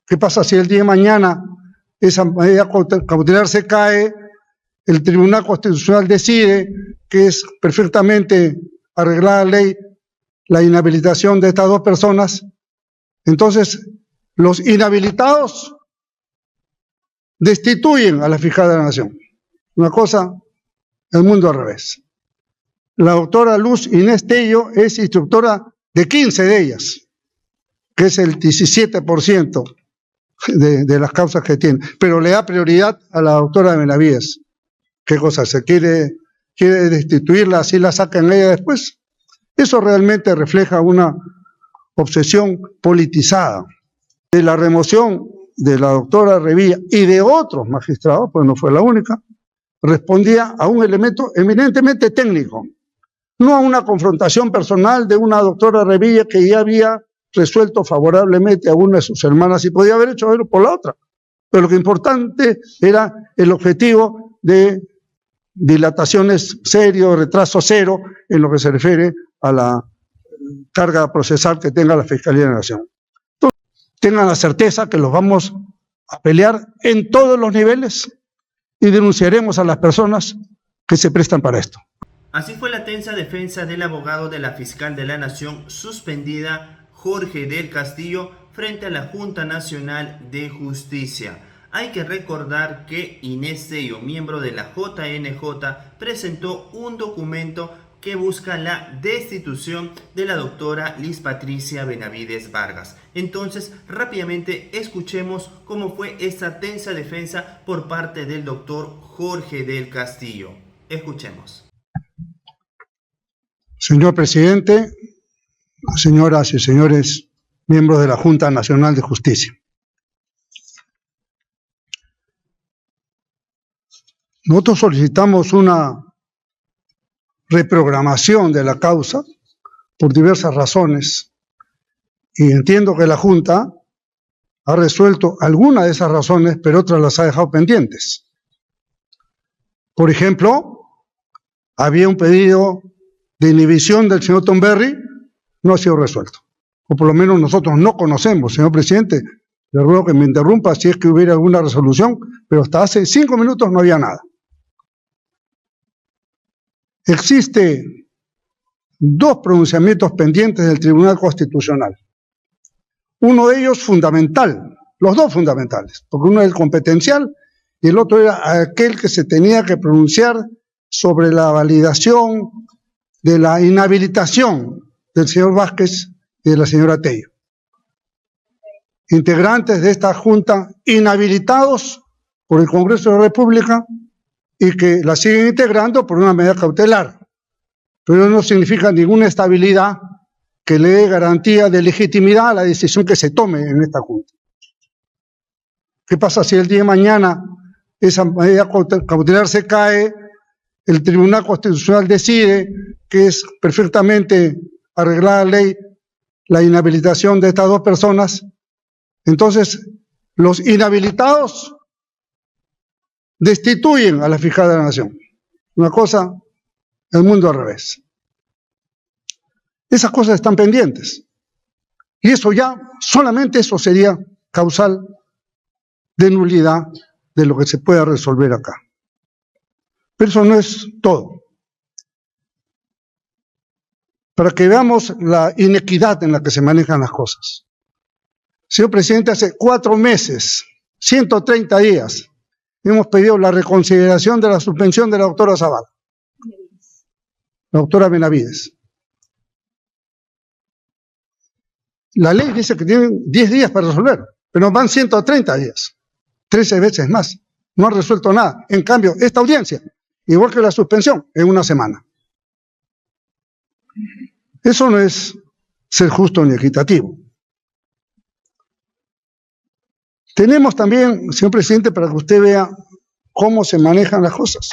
¿Qué pasa si el día de mañana esa medida cautelar se cae, el Tribunal Constitucional decide que es perfectamente arreglada la ley la inhabilitación de estas dos personas? Entonces, los inhabilitados destituyen a la fiscal de la Nación. Una cosa, el mundo al revés. La doctora Luz Inés Tello es instructora de 15 de ellas, que es el 17% de las causas que tiene, pero le da prioridad a la doctora Benavides. ¿Qué cosa? ¿Se quiere destituirla, así la sacan ella después? Eso realmente refleja una obsesión politizada. De la remoción de la doctora Revilla y de otros magistrados, pues no fue la única, respondía a un elemento eminentemente técnico, no a una confrontación personal de una doctora Revilla que ya había resuelto favorablemente a una de sus hermanas y podía haber hecho por la otra. Pero lo que importante era el objetivo de dilataciones serio, retraso cero, en lo que se refiere a la carga procesal que tenga la Fiscalía de la Nación. Entonces, tengan la certeza que los vamos a pelear en todos los niveles y denunciaremos a las personas que se prestan para esto. Así fue la tensa defensa del abogado de la Fiscal de la Nación suspendida, Jorge del Castillo, frente a la Junta Nacional de Justicia. Hay que recordar que Inés Tello, miembro de la JNJ, presentó un documento que busca la destitución de la doctora Liz Patricia Benavides Vargas. Entonces, rápidamente escuchemos cómo fue esta tensa defensa por parte del doctor Jorge del Castillo. Escuchemos. Señor presidente, señoras y señores miembros de la Junta Nacional de Justicia. Nosotros solicitamos una reprogramación de la causa por diversas razones y entiendo que la Junta ha resuelto algunas de esas razones, pero otras las ha dejado pendientes. Por ejemplo, había un pedido de inhibición del señor Tomberry, no ha sido resuelto, o por lo menos nosotros no conocemos. Señor presidente, le ruego que me interrumpa si es que hubiera alguna resolución, pero hasta hace 5 minutos no había nada. Existe 2 pronunciamientos pendientes del Tribunal Constitucional. Uno de ellos fundamental, los 2 fundamentales, porque uno es el competencial y el otro era aquel que se tenía que pronunciar sobre la validación de la inhabilitación del señor Vázquez y de la señora Tello. Integrantes de esta Junta inhabilitados por el Congreso de la República y que la siguen integrando por una medida cautelar. Pero no significa ninguna estabilidad que le dé garantía de legitimidad a la decisión que se tome en esta Junta. ¿Qué pasa si el día de mañana esa medida cautelar se cae, el Tribunal Constitucional decide que es perfectamente arreglada la ley la inhabilitación de estas dos personas? Entonces, los inhabilitados destituyen a la fiscal de la Nación. Una cosa, el mundo al revés. Esas cosas están pendientes. Y eso ya, solamente eso sería causal de nulidad de lo que se pueda resolver acá. Pero eso no es todo. Para que veamos la inequidad en la que se manejan las cosas. Señor presidente, hace 4 meses, 130 días, hemos pedido la reconsideración de la suspensión de la doctora Zavala, la doctora Benavides. La ley dice que tienen 10 días para resolver, pero van 130 días, 13 veces más. No han resuelto nada. En cambio, esta audiencia, igual que la suspensión, en 1 semana. Eso no es ser justo ni equitativo. Tenemos también, señor presidente, para que usted vea cómo se manejan las cosas.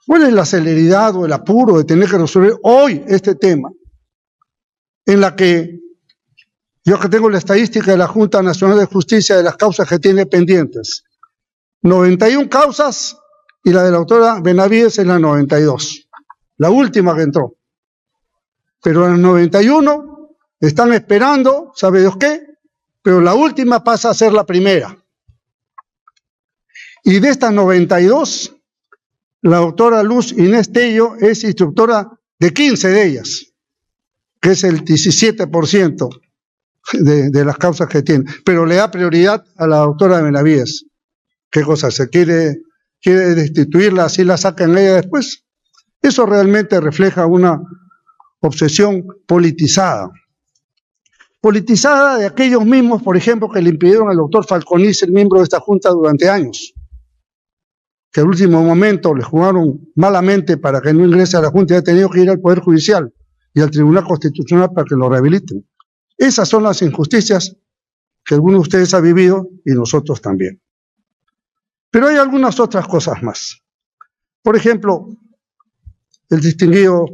¿Cuál es la celeridad o el apuro de tener que resolver hoy este tema? En la que, yo que tengo la estadística de la Junta Nacional de Justicia de las causas que tiene pendientes, 91 causas y la de la doctora Benavides es la 92, la última que entró. Pero en las 91 Están esperando, ¿sabe Dios qué? Pero la última pasa a ser la primera. Y de estas 92, la doctora Luz Inés Tello es instructora de 15 de ellas, que es el 17% de las causas que tiene. Pero le da prioridad a la doctora Benavides. ¿Qué cosa? ¿Se quiere destituirla, así la sacan ella después? Eso realmente refleja una obsesión politizada. Politizada de aquellos mismos, por ejemplo, que le impidieron al doctor Falconi ser miembro de esta Junta durante años, que al último momento le jugaron malamente para que no ingrese a la Junta y ha tenido que ir al Poder Judicial y al Tribunal Constitucional para que lo rehabiliten. Esas son las injusticias que algunos de ustedes han vivido y nosotros también. Pero hay algunas otras cosas más. Por ejemplo, el distinguido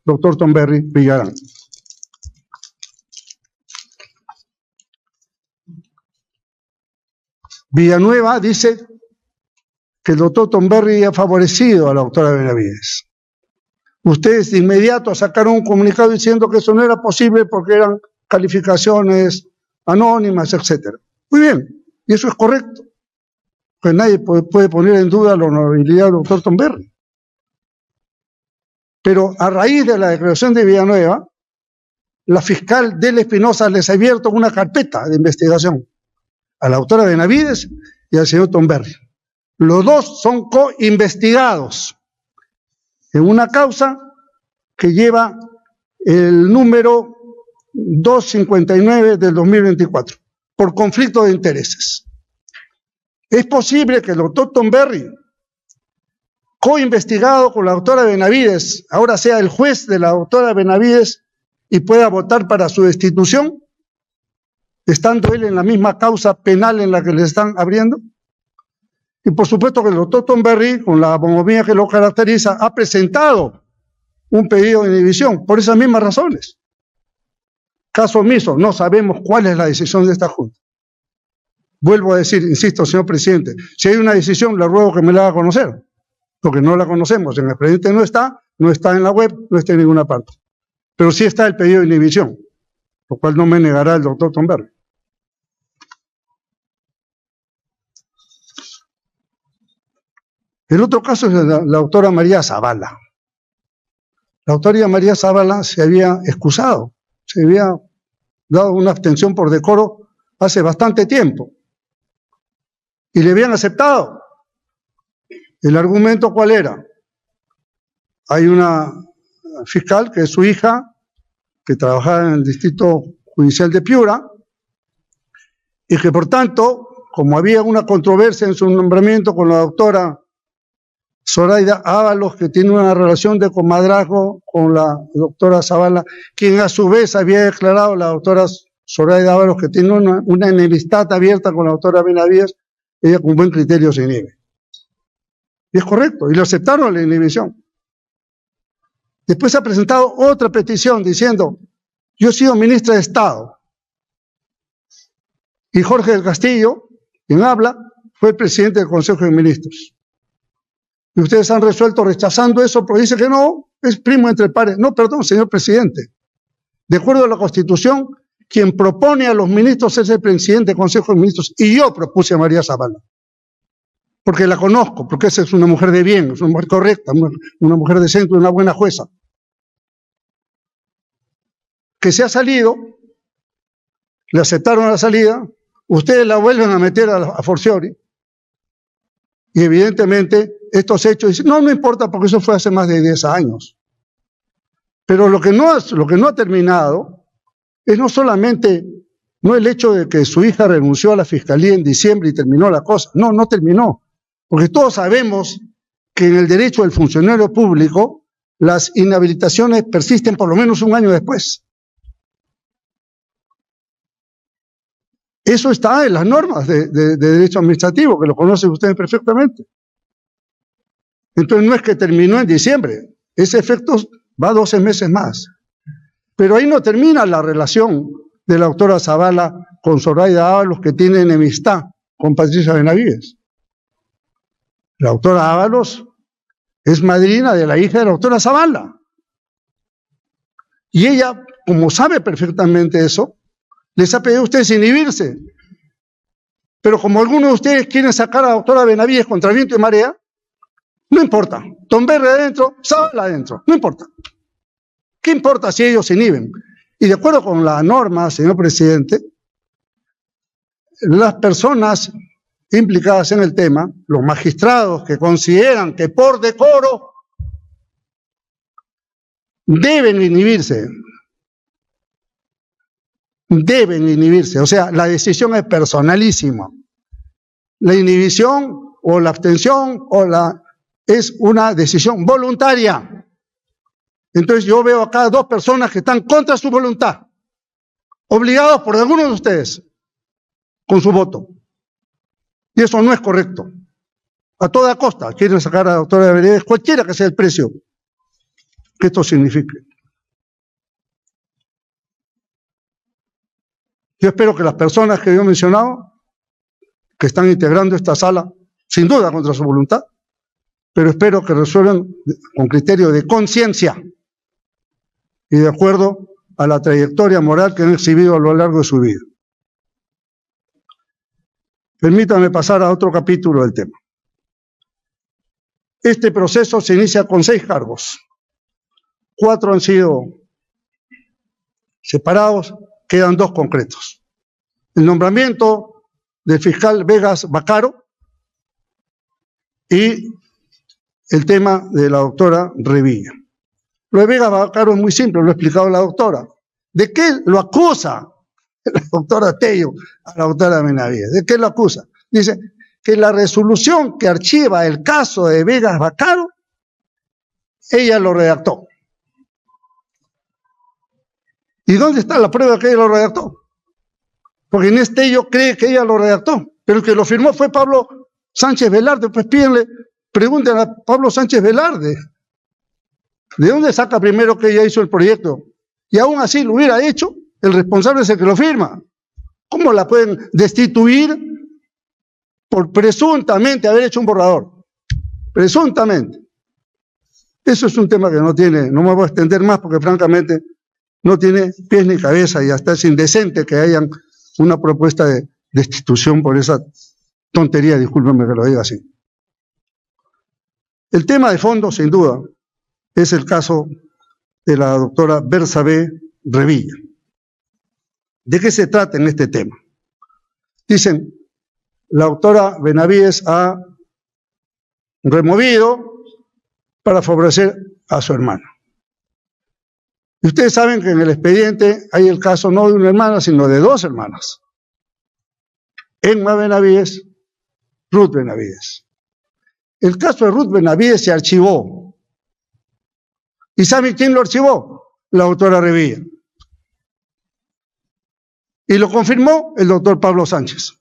doctor Tomberry Villarán. Villanueva dice que el doctor Tomberry ha favorecido a la doctora Benavides. Ustedes de inmediato sacaron un comunicado diciendo que eso no era posible porque eran calificaciones anónimas, etc. Muy bien, y eso es correcto, pues nadie puede poner en duda la honorabilidad del doctor Tomberry. Pero a raíz de la declaración de Villanueva, la fiscal Del Espinosa les ha abierto una carpeta de investigación a la doctora Benavides y al señor Tomberry. Los dos son co-investigados en una causa que lleva el número 259 del 2024, por conflicto de intereses. Es posible que el doctor Tomberry, co-investigado con la doctora Benavides, ahora sea el juez de la doctora Benavides y pueda votar para su destitución, estando él en la misma causa penal en la que le están abriendo. Y por supuesto que el doctor Tomberry, con la bonhomía que lo caracteriza, ha presentado un pedido de inhibición por esas mismas razones. Caso omiso, no sabemos cuál es la decisión de esta Junta. Vuelvo a decir, insisto, señor presidente, si hay una decisión, le ruego que me la haga conocer, porque no la conocemos. En el expediente no está en la web, no está en ninguna parte. Pero sí está el pedido de inhibición, lo cual no me negará el doctor Tomberry. El otro caso es la doctora María Zavala. La doctora María Zavala se había excusado, se había dado una abstención por decoro hace bastante tiempo. Y le habían aceptado. ¿El argumento cuál era? Hay una fiscal que es su hija, que trabajaba en el Distrito Judicial de Piura, y que por tanto, como había una controversia en su nombramiento con la doctora Zoraida Ábalos, que tiene una relación de comadrazgo con la doctora Zavala, quien a su vez había declarado la doctora Zoraida Ábalos que tiene una enemistad abierta con la doctora Benavides, ella con buen criterio se inhibe. Y es correcto, y le aceptaron la inhibición. Después ha presentado otra petición diciendo, yo he sido ministra de Estado, y Jorge del Castillo, quien habla, fue el presidente del Consejo de Ministros. Y ustedes han resuelto rechazando eso, porque dice que no, es primo entre pares. No, perdón, señor presidente. De acuerdo a la Constitución, quien propone a los ministros es el presidente del Consejo de Ministros, y yo propuse a María Zavala. Porque la conozco, porque esa es una mujer de bien, es una mujer correcta, una mujer decente, una buena jueza. Que se ha salido, le aceptaron la salida, ustedes la vuelven a meter a forciori, y evidentemente estos hechos, dicen, no importa porque eso fue hace más de 10 años. Pero lo que no ha terminado es no solamente, no el hecho de que su hija renunció a la fiscalía en diciembre y terminó la cosa, no terminó, porque todos sabemos que en el derecho del funcionario público las inhabilitaciones persisten por lo menos un año después. Eso está en las normas de derecho administrativo, que lo conocen ustedes perfectamente. Entonces no es que terminó en diciembre, ese efecto va 12 meses más. Pero ahí no termina la relación de la doctora Zavala con Zoraida Ábalos, que tiene enemistad con Patricia Benavides. La doctora Ábalos es madrina de la hija de la doctora Zavala. Y ella como sabe perfectamente eso, les ha pedido a ustedes inhibirse. Pero como algunos de ustedes quieren sacar a la doctora Benavides contra viento y marea, no importa. Tom Berry adentro, Zavala adentro, no importa. ¿Qué importa si ellos se inhiben? Y de acuerdo con la norma, señor presidente, las personas implicadas en el tema, los magistrados que consideran que por decoro deben inhibirse. Deben inhibirse, o sea, la decisión es personalísima. La inhibición o la abstención es una decisión voluntaria. Entonces yo veo acá dos personas que están contra su voluntad, obligados por algunos de ustedes con su voto. Y eso no es correcto. A toda costa quieren sacar a la doctora Benavides, cualquiera que sea el precio que esto signifique. Yo espero que las personas que yo he mencionado, que están integrando esta sala, sin duda contra su voluntad, pero espero que resuelvan con criterio de conciencia y de acuerdo a la trayectoria moral que han exhibido a lo largo de su vida. Permítanme pasar a otro capítulo del tema. Este proceso se inicia con 6 cargos. 4 han sido separados, quedan 2 concretos. El nombramiento del fiscal Vegas Vaccaro y el tema de la doctora Revilla. Lo de Vegas Vaccaro es muy simple, lo ha explicado la doctora. ¿De qué lo acusa la doctora Tello a la doctora Benavides? ¿De qué lo acusa? Dice que la resolución que archiva el caso de Vegas Vaccaro, ella lo redactó. ¿Y dónde está la prueba que ella lo redactó? Porque Inés Tello cree que ella lo redactó, pero el que lo firmó fue Pablo Sánchez Velarde. Pues pregunten a Pablo Sánchez Velarde, ¿de dónde saca primero que ella hizo el proyecto? Y aún así lo hubiera hecho, el responsable es el que lo firma. ¿Cómo la pueden destituir por presuntamente haber hecho un borrador? Presuntamente. Eso es un tema que no me voy a extender más porque francamente no tiene pies ni cabeza y hasta es indecente que hayan una propuesta de destitución por esa tontería, discúlpenme que lo diga así. El tema de fondo, sin duda, es el caso de la doctora Bersabe Revilla. ¿De qué se trata en este tema? Dicen, la doctora Benavides ha removido para favorecer a su hermana. Y ustedes saben que en el expediente hay el caso no de una hermana, sino de 2 hermanas. Emma Benavides, Ruth Benavides. El caso de Ruth Benavides se archivó. ¿Y saben quién lo archivó? La doctora Revilla. Y lo confirmó el doctor Pablo Sánchez.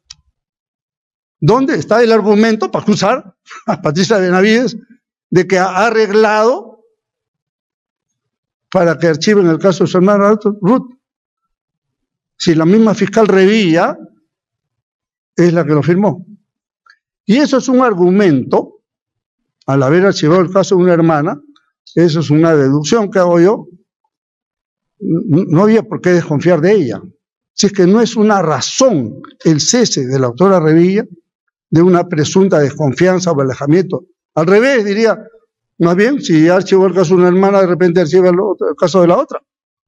¿Dónde está el argumento para acusar a Patricia Benavides de que ha arreglado para que archiven el caso de su hermana Ruth? Si la misma fiscal Revilla es la que lo firmó. Y eso es un argumento, al haber archivado el caso de una hermana, eso es una deducción que hago yo, no había por qué desconfiar de ella. Si es que no es una razón el cese de la doctora Revilla de una presunta desconfianza o alejamiento. Al revés, diría, más bien, si archivó el caso de una hermana, de repente archiva el caso de la otra.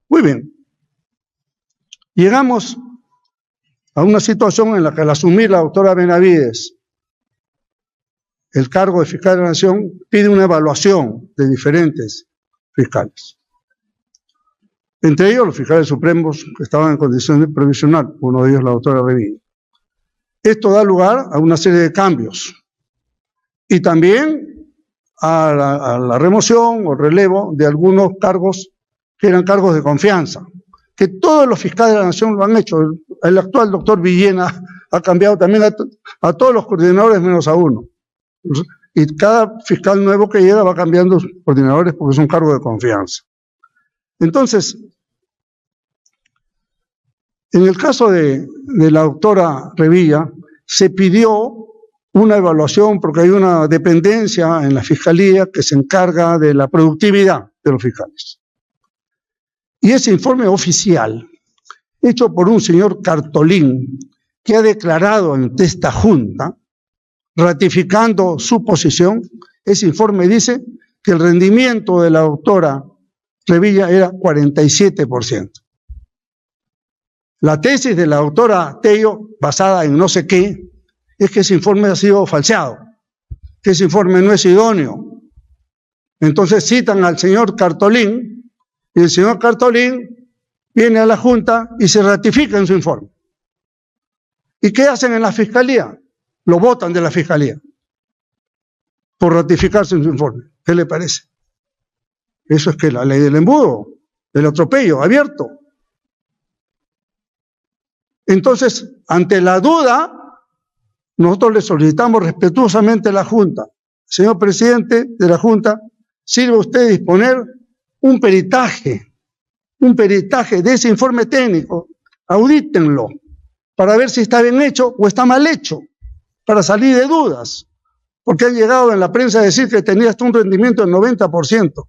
Muy bien. Llegamos a una situación en la que al asumir la doctora Benavides el cargo de fiscal de la Nación, pide una evaluación de diferentes fiscales. Entre ellos los fiscales supremos que estaban en condición de provisional, uno de ellos la doctora Revilla. Esto da lugar a una serie de cambios y también a la remoción o relevo de algunos cargos que eran cargos de confianza, que todos los fiscales de la Nación lo han hecho. El actual doctor Villena ha cambiado también a todos los coordinadores menos a uno. Y cada fiscal nuevo que llega va cambiando sus coordinadores porque es un cargo de confianza. Entonces, en el caso de la doctora Revilla, se pidió una evaluación porque hay una dependencia en la Fiscalía que se encarga de la productividad de los fiscales. Y ese informe oficial, hecho por un señor Cartolín, que ha declarado ante esta Junta, ratificando su posición, ese informe dice que el rendimiento de la doctora Revilla era 47%. La tesis de la doctora Tello, basada en no sé qué, es que ese informe ha sido falseado, que ese informe no es idóneo. Entonces citan al señor Cartolín, y el señor Cartolín viene a la Junta y se ratifica en su informe. ¿Y qué hacen en la Fiscalía? Lo botan de la Fiscalía por ratificarse en su informe. ¿Qué le parece? Eso es que la ley del embudo, del atropello abierto. Entonces, ante la duda, nosotros le solicitamos respetuosamente a la Junta: señor presidente de la Junta, sirve usted disponer un peritaje de ese informe técnico, audítenlo, para ver si está bien hecho o está mal hecho, para salir de dudas, porque han llegado en la prensa a decir que tenía hasta un rendimiento del 90%.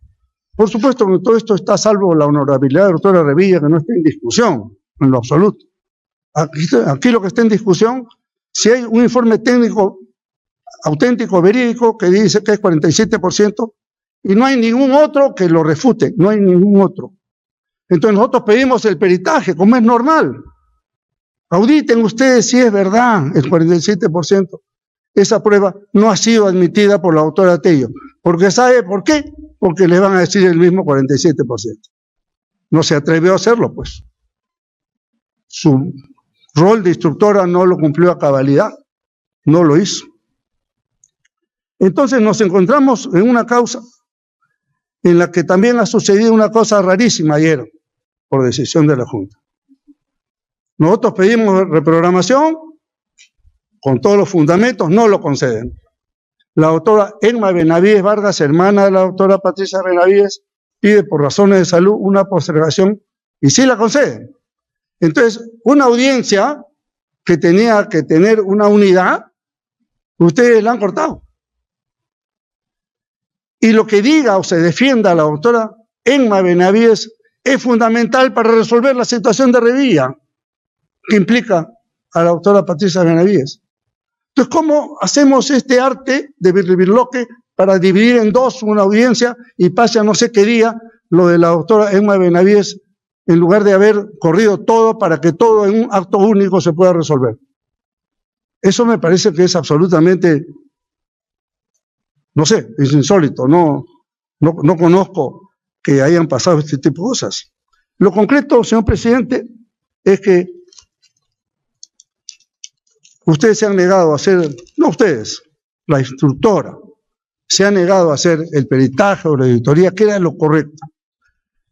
Por supuesto que todo esto está salvo la honorabilidad de la doctora Revilla, que no está en discusión, en lo absoluto. Aquí lo que está en discusión, si hay un informe técnico auténtico, verídico, que dice que es 47%, y no hay ningún otro que lo refute, no hay ningún otro. Entonces nosotros pedimos el peritaje, como es normal. Auditen ustedes si es verdad el 47%. Esa prueba no ha sido admitida por la doctora Tello. Porque ¿sabe por qué? Porque le van a decir el mismo 47%. No se atrevió a hacerlo, pues. Su rol de instructora no lo cumplió a cabalidad, no lo hizo. Entonces nos encontramos en una causa en la que también ha sucedido una cosa rarísima ayer, por decisión de la Junta. Nosotros pedimos reprogramación con todos los fundamentos, no lo conceden. La doctora Emma Benavides Vargas, hermana de la doctora Patricia Benavides, pide por razones de salud una postergación y sí la conceden. Entonces, una audiencia que tenía que tener una unidad, ustedes la han cortado. Y lo que diga o se defienda la doctora Emma Benavides es fundamental para resolver la situación de Revilla, que implica a la doctora Patricia Benavides. Entonces, ¿cómo hacemos este arte de birlibirloque para dividir en dos una audiencia y pase a no sé qué día lo de la doctora Emma Benavides, en lugar de haber corrido todo para que todo en un acto único se pueda resolver? Eso me parece que es absolutamente, no sé, es insólito, no conozco que hayan pasado este tipo de cosas. Lo concreto, señor presidente, es que ustedes se han negado a hacer, no ustedes, la instructora, se ha negado a hacer el peritaje o la auditoría, que era lo correcto.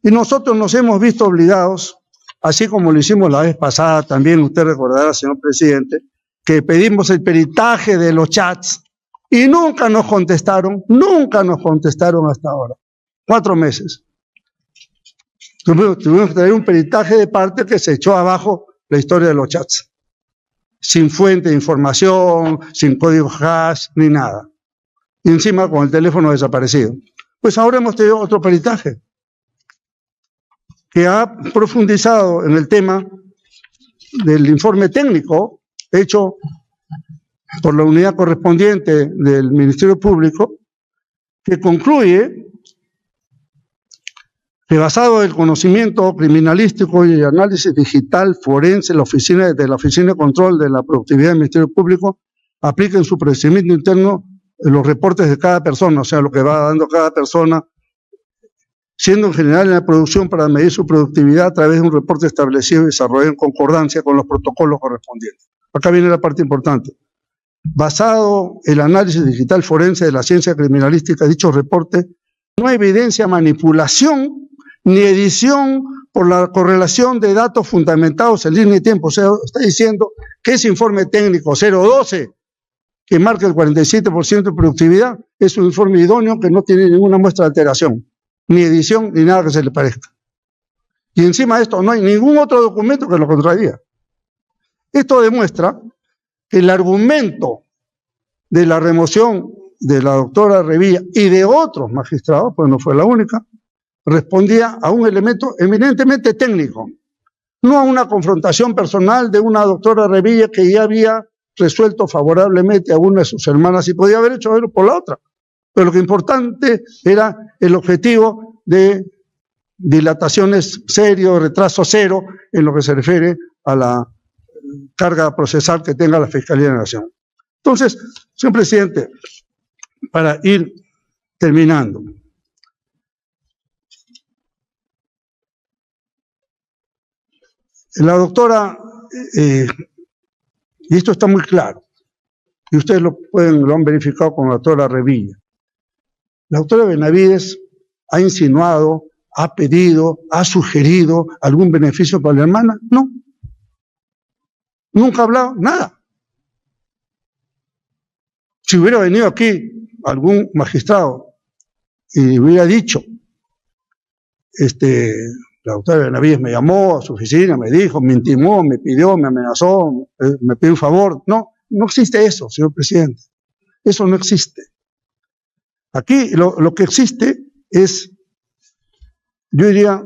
Y nosotros nos hemos visto obligados, así como lo hicimos la vez pasada, también usted recordará, señor presidente, que pedimos el peritaje de los chats y nunca nos contestaron hasta ahora, 4 meses. Tuvimos que traer un peritaje de parte que se echó abajo la historia de los chats, sin fuente de información, sin código hash, ni nada. Y encima con el teléfono desaparecido. Pues ahora hemos tenido otro peritaje que ha profundizado en el tema del informe técnico hecho por la unidad correspondiente del Ministerio Público, que concluye que basado en el conocimiento criminalístico y análisis digital forense de la Oficina de Control de la Productividad del Ministerio Público, aplica en su procedimiento interno los reportes de cada persona, o sea, lo que va dando cada persona, siendo en general en la producción para medir su productividad a través de un reporte establecido y desarrollado en concordancia con los protocolos correspondientes. Acá viene la parte importante. Basado en el análisis digital forense de la ciencia criminalística, dicho reporte no evidencia manipulación ni edición por la correlación de datos fundamentados en línea de tiempo. O sea, está diciendo que ese informe técnico 012, que marca el 47% de productividad, es un informe idóneo que no tiene ninguna muestra de alteración, ni edición, ni nada que se le parezca. Y encima de esto no hay ningún otro documento que lo contradiga. Esto demuestra que el argumento de la remoción de la doctora Revilla y de otros magistrados, pues no fue la única, respondía a un elemento eminentemente técnico, no a una confrontación personal de una doctora Revilla que ya había resuelto favorablemente a una de sus hermanas y podía haber hecho verlo por la otra. Pero lo que importante era el objetivo de dilataciones serio, retraso cero, en lo que se refiere a la carga procesal que tenga la Fiscalía de la Nación. Entonces, señor presidente, para ir terminando, la doctora, y esto está muy claro, y ustedes lo han verificado con la doctora Revilla, la doctora Benavides ha insinuado, ha pedido, ha sugerido algún beneficio para la hermana. No. Nunca ha hablado nada. Si hubiera venido aquí algún magistrado y hubiera dicho, la doctora Benavides me llamó a su oficina, me dijo, me intimó, me pidió, me amenazó, me pidió un favor. No, no existe eso, señor presidente. Eso no existe. Aquí lo que existe es, yo diría,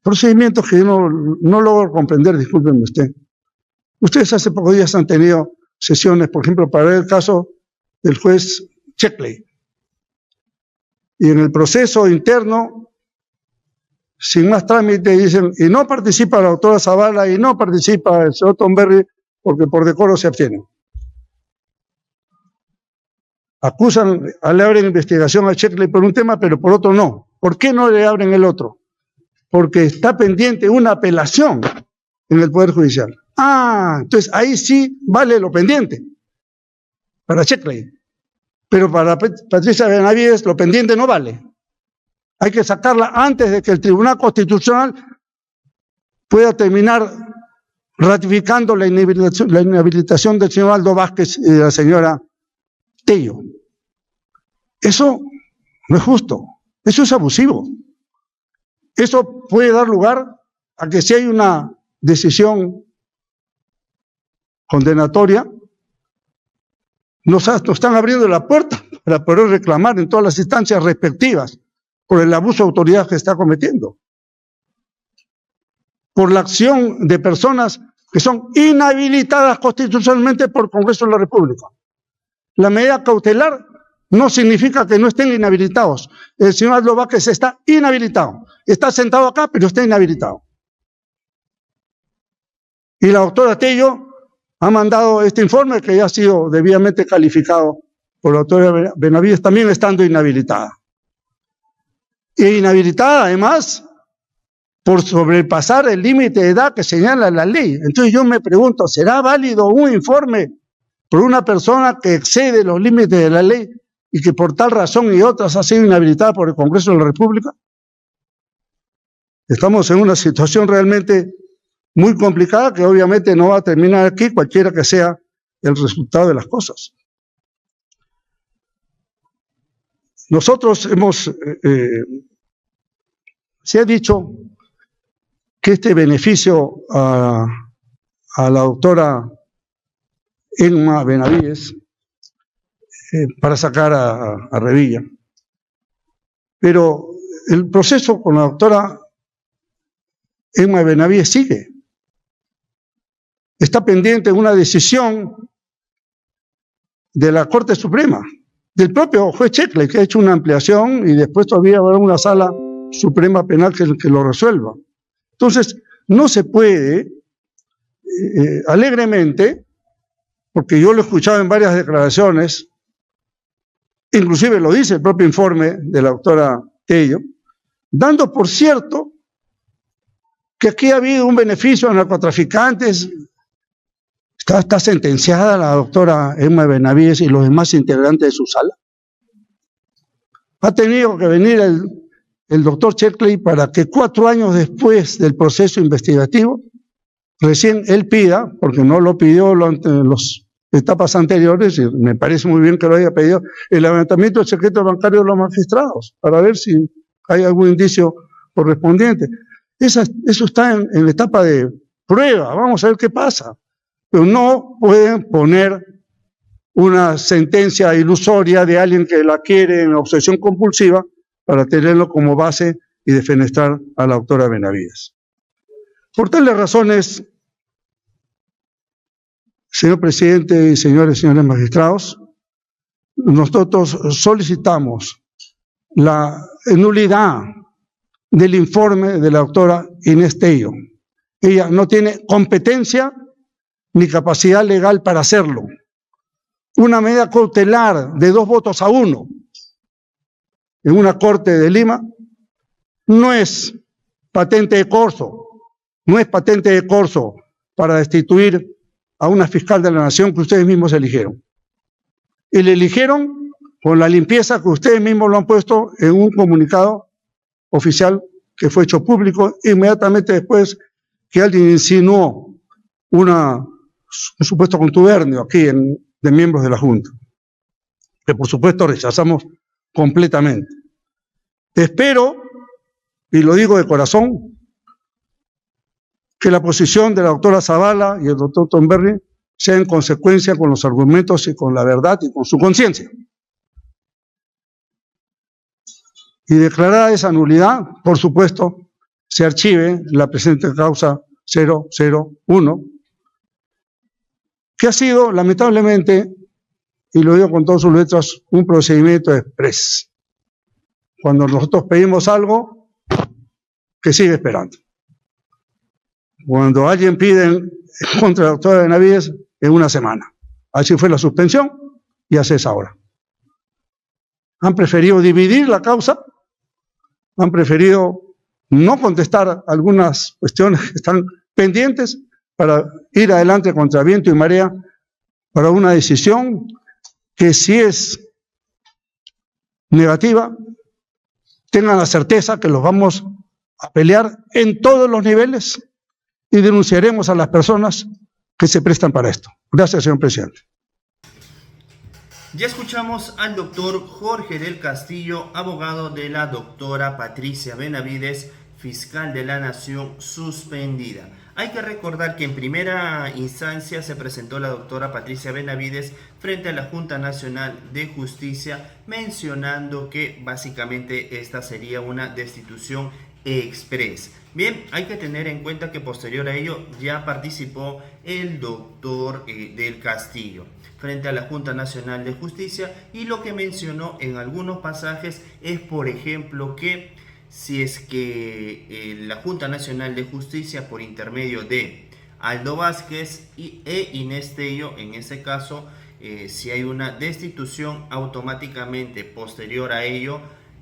procedimientos que yo no logro comprender, discúlpenme usted. Ustedes hace pocos días han tenido sesiones, por ejemplo, para ver el caso del juez Checkley. Y en el proceso interno, sin más trámite, dicen, y no participa la doctora Zavala, y no participa el señor Tomberry, porque por decoro se abstienen. Acusan, le abren investigación a Checkley por un tema, pero por otro no. ¿Por qué no le abren el otro? Porque está pendiente una apelación en el Poder Judicial. Entonces ahí sí vale lo pendiente para Checkley. Pero para Patricia Benavides lo pendiente no vale. Hay que sacarla antes de que el Tribunal Constitucional pueda terminar ratificando la inhabilitación del señor Aldo Vázquez y de la señora Tello. Eso no es justo, eso es abusivo. Eso puede dar lugar a que si hay una decisión condenatoria, nos están abriendo la puerta para poder reclamar en todas las instancias respectivas por el abuso de autoridad que está cometiendo, por la acción de personas que son inhabilitadas constitucionalmente por el Congreso de la República. La medida cautelar no significa que no estén inhabilitados. El señor Aldo Vázquez está inhabilitado. Está sentado acá, pero está inhabilitado. Y la doctora Tello ha mandado este informe que ya ha sido debidamente calificado por la doctora Benavides, también estando inhabilitada. E inhabilitada, además, por sobrepasar el límite de edad que señala la ley. Entonces yo me pregunto, ¿será válido un informe por una persona que excede los límites de la ley y que por tal razón y otras ha sido inhabilitada por el Congreso de la República? Estamos en una situación realmente muy complicada que obviamente no va a terminar aquí, cualquiera que sea el resultado de las cosas. Nosotros se ha dicho que este beneficio a la doctora Emma Benavides para sacar a Revilla. Pero el proceso con la doctora Emma Benavides sigue. Está pendiente una decisión de la Corte Suprema, del propio juez Checkley, que ha hecho una ampliación y después todavía habrá una sala suprema penal que lo resuelva. Entonces, no se puede alegremente, porque yo lo he escuchado en varias declaraciones, inclusive lo dice el propio informe de la doctora Tello, dando por cierto que aquí ha habido un beneficio a narcotraficantes. Está sentenciada la doctora Emma Benavides y los demás integrantes de su sala. Ha tenido que venir el doctor Checkley para que 4 años después del proceso investigativo, recién él pida, porque no lo pidió en las etapas anteriores, y me parece muy bien que lo haya pedido, el levantamiento del secreto bancario de los magistrados, para ver si hay algún indicio correspondiente. Eso está en la etapa de prueba, vamos a ver qué pasa. Pero no pueden poner una sentencia ilusoria de alguien que la quiere en obsesión compulsiva para tenerlo como base y defenestrar a la doctora Benavides. Por tales razones, señor presidente y señores magistrados, nosotros solicitamos la nulidad del informe de la doctora Inés Tello. Ella no tiene competencia ni capacidad legal para hacerlo. Una medida cautelar de 2 votos a 1 en una corte de Lima no es patente de corso, no es patente de corso para destituir a una fiscal de la nación que ustedes mismos eligieron. Y le eligieron con la limpieza que ustedes mismos lo han puesto en un comunicado oficial que fue hecho público inmediatamente después que alguien insinuó un supuesto contubernio aquí de miembros de la Junta, que por supuesto rechazamos completamente. Espero, y lo digo de corazón, que la posición de la doctora Zavala y el doctor Tomberry sea en consecuencia con los argumentos y con la verdad y con su conciencia. Y declarada esa nulidad, por supuesto, se archive la presente causa 001, que ha sido, lamentablemente, y lo digo con todas sus letras, un procedimiento express. Cuando nosotros pedimos algo, que sigue esperando. Cuando alguien pide en contra de la doctora Benavides, en una semana. Así fue la suspensión y así es ahora. Han preferido dividir la causa, han preferido no contestar algunas cuestiones que están pendientes para ir adelante contra viento y marea para una decisión que si es negativa, tengan la certeza que los vamos a pelear en todos los niveles y denunciaremos a las personas que se prestan para esto. Gracias, señor presidente. Ya escuchamos al doctor Jorge del Castillo, abogado de la doctora Patricia Benavides, fiscal de la Nación suspendida. Hay que recordar que en primera instancia se presentó la doctora Patricia Benavides frente a la Junta Nacional de Justicia, mencionando que básicamente esta sería una destitución express. Bien, hay que tener en cuenta que posterior a ello ya participó el doctor del Castillo frente a la Junta Nacional de Justicia, y lo que mencionó en algunos pasajes es, por ejemplo, que si es que la Junta Nacional de Justicia, por intermedio de Aldo Vázquez e Inés Tello, en ese caso, si hay una destitución, automáticamente posterior a ello,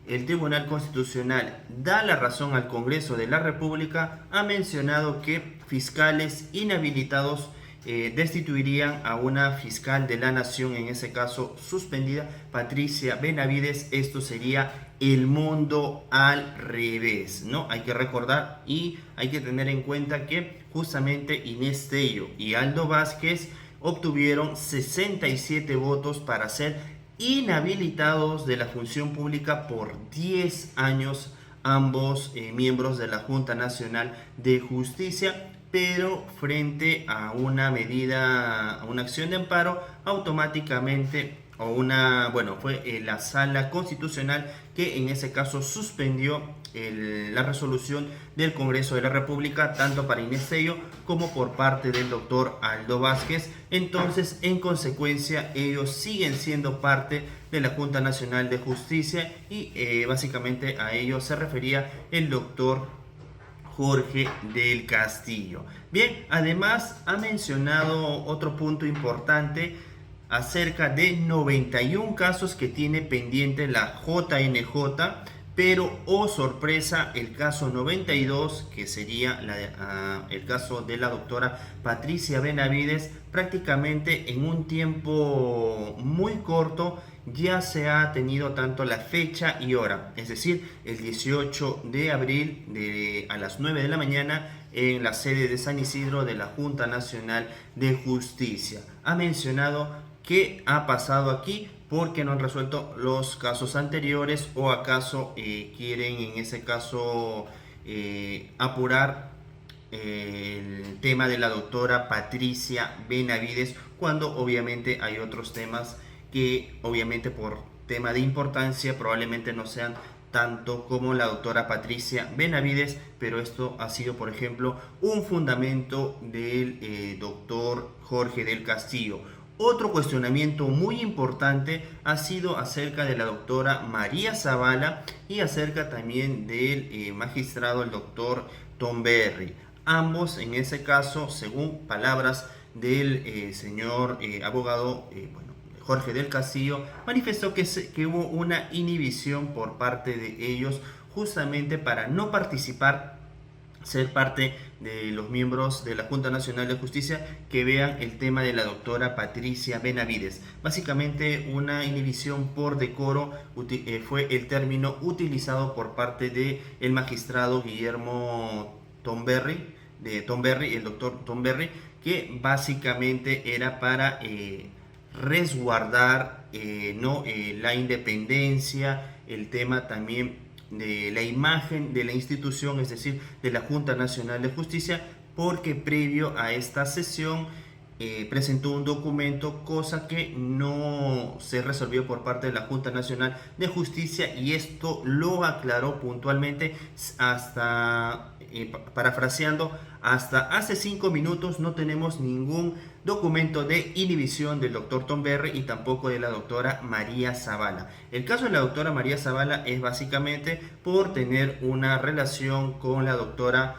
el Tribunal Constitucional da la razón al Congreso de la República. Ha mencionado que fiscales inhabilitados destituirían a una fiscal de la Nación, en ese caso suspendida, Patricia Benavides. Esto sería el mundo al revés, ¿no? Hay que recordar y hay que tener en cuenta que justamente Inés Tello y Aldo Vázquez obtuvieron 67 votos para ser inhabilitados de la función pública por 10 años, ambos miembros de la Junta Nacional de Justicia, pero frente a una medida, a una acción de amparo, automáticamente, fue la Sala Constitucional que en ese caso suspendió la resolución del Congreso de la República, tanto para Inés Tello como por parte del doctor Aldo Vázquez. Entonces, en consecuencia, ellos siguen siendo parte de la Junta Nacional de Justicia y básicamente a ellos se refería el doctor Jorge del Castillo. Bien, además ha mencionado otro punto importante acerca de 91 casos que tiene pendiente la JNJ, pero sorpresa, el caso 92, que sería el caso de la doctora Patricia Benavides, prácticamente en un tiempo muy corto ya se ha tenido tanto la fecha y hora, es decir, el 18 de abril a las 9 de la mañana en la sede de San Isidro de la Junta Nacional de Justicia. Ha mencionado qué ha pasado aquí, porque no han resuelto los casos anteriores, o acaso quieren en ese caso apurar el tema de la doctora Patricia Benavides, cuando obviamente hay otros temas que obviamente por tema de importancia probablemente no sean tanto como la doctora Patricia Benavides, pero esto ha sido, por ejemplo, un fundamento del doctor Jorge del Castillo. Otro cuestionamiento muy importante ha sido acerca de la doctora María Zavala y acerca también del magistrado, el doctor Tomberry. Ambos, en ese caso, según palabras del señor abogado Jorge del Castillo, manifestó que hubo una inhibición por parte de ellos justamente para no participar, ser parte de los miembros de la Junta Nacional de Justicia que vean el tema de la doctora Patricia Benavides. Básicamente una inhibición por decoro fue el término utilizado por parte del magistrado Guillermo Tomberry, el doctor Tomberry, que básicamente era para resguardar la independencia, el tema también de la imagen de la institución, es decir, de la Junta Nacional de Justicia, porque previo a esta sesión presentó un documento, cosa que no se resolvió por parte de la Junta Nacional de Justicia, y esto lo aclaró puntualmente hasta, parafraseando, hasta hace 5 minutos no tenemos ningún documento de inhibición del doctor Tomberry y tampoco de la doctora María Zavala. El caso de la doctora María Zavala es básicamente por tener una relación con la doctora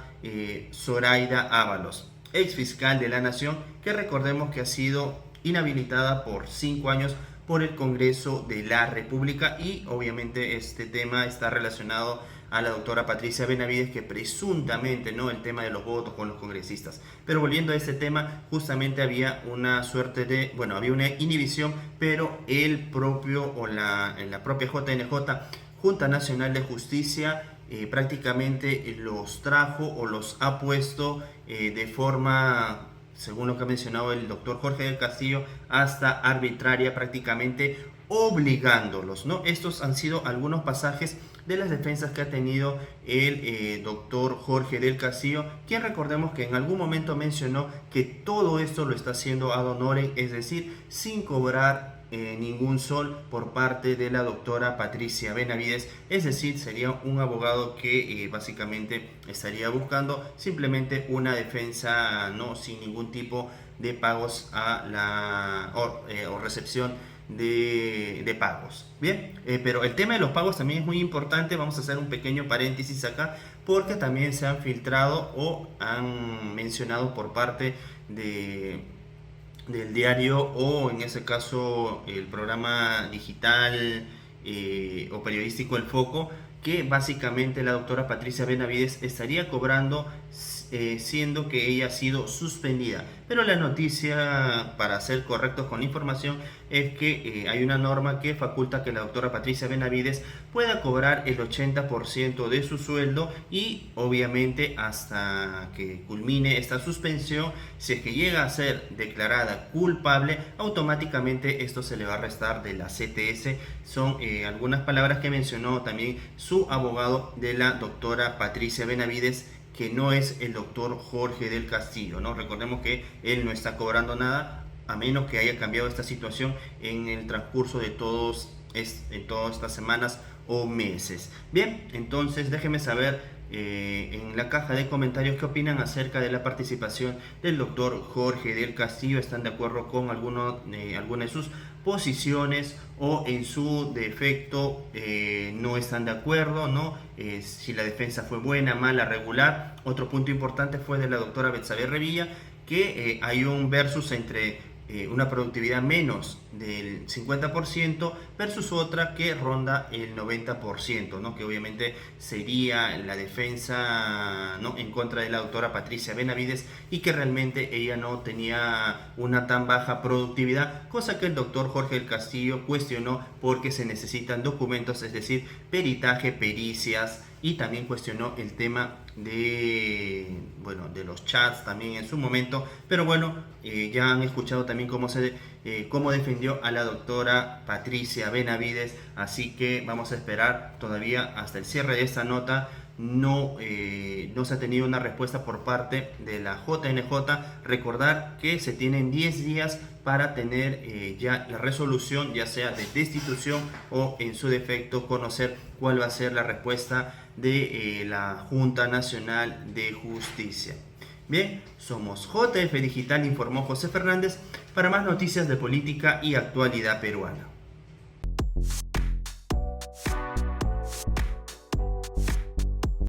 Zoraida Ábalos, ex fiscal de la Nación, que recordemos que ha sido inhabilitada por 5 años por el Congreso de la República, y obviamente este tema está relacionado a la doctora Patricia Benavides, que presuntamente, ¿no?, el tema de los votos con los congresistas. Pero volviendo a este tema, justamente había una suerte de, había una inhibición, pero el propio la propia JNJ, Junta Nacional de Justicia, prácticamente los trajo o los ha puesto de forma, según lo que ha mencionado el doctor Jorge del Castillo, hasta arbitraria, prácticamente obligándolos, ¿no? Estos han sido algunos pasajes de las defensas que ha tenido el doctor Jorge del Castillo, quien recordemos que en algún momento mencionó que todo esto lo está haciendo ad honorem, es decir, sin cobrar ningún sol por parte de la doctora Patricia Benavides, es decir, sería un abogado que básicamente estaría buscando simplemente una defensa, no sin ningún tipo de pagos o recepción de pagos. Bien, pero el tema de los pagos también es muy importante. Vamos a hacer un pequeño paréntesis acá, porque también se han filtrado o han mencionado por parte del diario, o en ese caso el programa digital o periodístico El Foco, que básicamente la doctora Patricia Benavides estaría cobrando siendo que ella ha sido suspendida. Pero la noticia, para ser correctos con la información, es que hay una norma que faculta que la doctora Patricia Benavides pueda cobrar el 80% de su sueldo, y obviamente hasta que culmine esta suspensión, si es que llega a ser declarada culpable, automáticamente esto se le va a restar de la CTS. Son algunas palabras que mencionó también su abogado de la doctora Patricia Benavides, que no es el doctor Jorge del Castillo, ¿no? Recordemos que él no está cobrando nada, a menos que haya cambiado esta situación en el transcurso de todas estas semanas o meses. Bien, entonces déjenme saber en la caja de comentarios qué opinan acerca de la participación del doctor Jorge del Castillo. ¿Están de acuerdo con alguna de sus posiciones, o en su defecto no están de acuerdo, ¿no? Si la defensa fue buena, mala, regular? Otro punto importante fue de la doctora Betsabe Revilla, que hay un versus entre una productividad menos del 50% versus otra que ronda el 90%, ¿no? Que obviamente sería la defensa, ¿no?, en contra de la doctora Patricia Benavides, y que realmente ella no tenía una tan baja productividad, cosa que el doctor Jorge del Castillo cuestionó porque se necesitan documentos, es decir, peritaje, pericias, y también cuestionó el tema de los chats también en su momento. Pero ya han escuchado también cómo defendió a la doctora Patricia Benavides, así que vamos a esperar todavía hasta el cierre de esta nota no se ha tenido una respuesta por parte de la JNJ. Recordar que se tienen 10 días para tener ya la resolución, ya sea de destitución o en su defecto conocer cuál va a ser la respuesta de la Junta Nacional de Justicia. Bien, somos JF Digital, informó José Fernández para más noticias de política y actualidad peruana.